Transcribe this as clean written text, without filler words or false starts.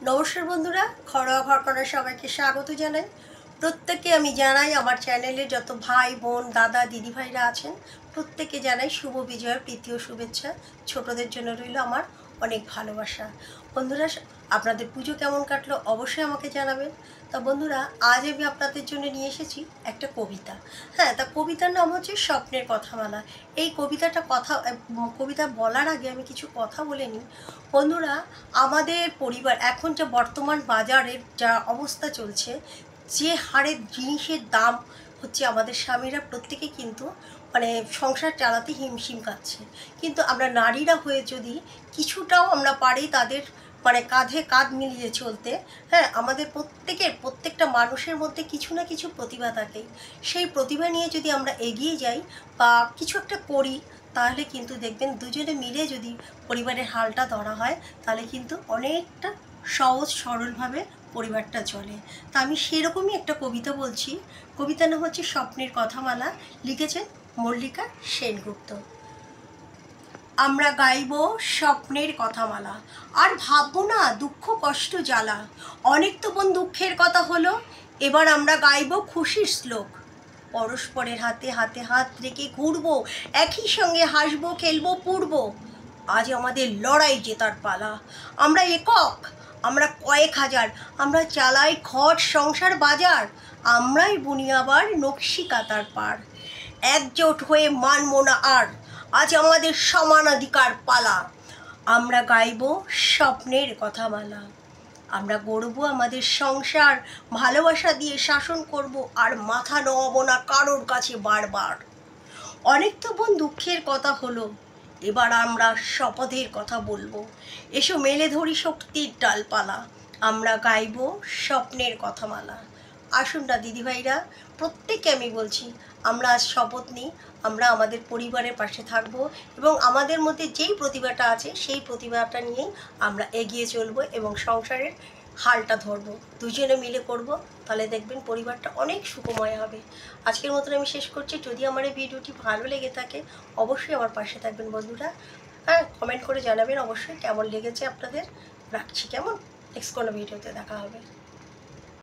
নমস্কার বন্ধুরা, ঘরোয়া ঘরকরার সবাইকে স্বাগত জানাই। প্রত্যেককে আমি জানাই আমার চ্যানেলে যত ভাই বোন দাদা দিদি ভাইরা আছেন প্রত্যেককে জানাই শুভ বিজয়ের প্রীতি ও শুভেচ্ছা। ছোটদের জন্য রইল আমার অনেক ভালোবাসা। বন্ধুরা, আপনাদের পুজো কেমন কাটলো অবশ্যই আমাকে জানাবেন। তা বন্ধুরা, আজ আমি আপনাদের জন্য নিয়ে এসেছি একটা কবিতা। হ্যাঁ, তা কবিতার নাম হচ্ছে স্বপ্নের কথামালা। এই কবিতা বলার আগে আমি কিছু কথা বলে নিই। বন্ধুরা, আমাদের পরিবার এখন যে বর্তমান বাজারের যা অবস্থা চলছে, যে হারে জিনিসের দাম হচ্ছে, আমাদের স্বামীরা প্রত্যেকে কিন্তু সংসার চালাতে হিমশিম খাচ্ছে। কিন্তু আমরা নারীরা হয়ে যদি কিছুটাও আমরা পারি তাদের কাঁধে কাঁধ মিলিয়ে চলতে, হ্যাঁ, আমাদের প্রত্যেকটা মানুষের মধ্যে কিছু না কিছু প্রতিভা থাকে। সেই প্রতিভা নিয়ে যদি আমরা এগিয়ে যাই বা কিছু একটা করি, তাহলে কিন্তু দেখবেন দুজনে মিলে যদি পরিবারের হালটা ধরা হয়, তাহলে কিন্তু অনেকটা সহজ সরলভাবে পরিবারটা চলে। তা আমি সেরকমই একটা কবিতা বলছি। কবিতার নাম হচ্ছে স্বপ্নের কথামালা, লিখেছেন মল্লিকা সেনগুপ্ত। আমরা গাইব স্বপ্নের কথামালা, আর ভাববো না দুঃখ কষ্ট জ্বালা। অনেক তো বোন দুঃখের কথা হলো, এবার আমরা গাইব খুশির শ্লোক। পরস্পরের হাতে হাতে হাত রেখে ঘুরবো, একই সঙ্গে হাসবো খেলবো পুড়বো। আজ আমাদের লড়াই জেতার পালা। আমরা একক, আমরা কয়েক হাজার, আমরা চালাই ঘর সংসার বাজার। আমরাই বুনি আবার নকশি কাতার পার। একজোট হয়ে মানবো না আর, আজ আমাদের সমানাধিকার পালা। আমরা গাইব স্বপ্নের কথামালা। আমরা গড়ব আমাদের সংসার, ভালোবাসা দিয়ে শাসন করব, আর মাথা নোয়াবো না কারোর কাছে বারবার। অনেক তো বোন দুঃখের কথা হলো, এবার আমরা শপথের কথা বলবো। এসো মেলে ধরি শক্তির ডালপালা, আমরা গাইব স্বপ্নের কথামালা। আসুন না দিদিভাইরা, প্রত্যেককে আমি বলছি, আমরা আজ শপথ নিই, আমরা আমাদের পরিবারের পাশে থাকব এবং আমাদের মধ্যে যেই প্রতিভাটা আছে সেই প্রতিভাটা নিয়েই আমরা এগিয়ে চলবো এবং সংসারের হালটা ধরবো। দুজনে মিলে করব, তাহলে দেখবেন পরিবারটা অনেক সুখময় হবে। আজকের মতন আমি শেষ করছি। যদি আমার এই ভিডিওটি ভালো লেগে থাকে অবশ্যই আমার পাশে থাকবেন বন্ধুরা। হ্যাঁ, কমেন্ট করে জানাবেন অবশ্যই কেমন লেগেছে আপনাদের। রাখছি, কেমন? নেক্সট কোনো ভিডিওতে দেখা হবে।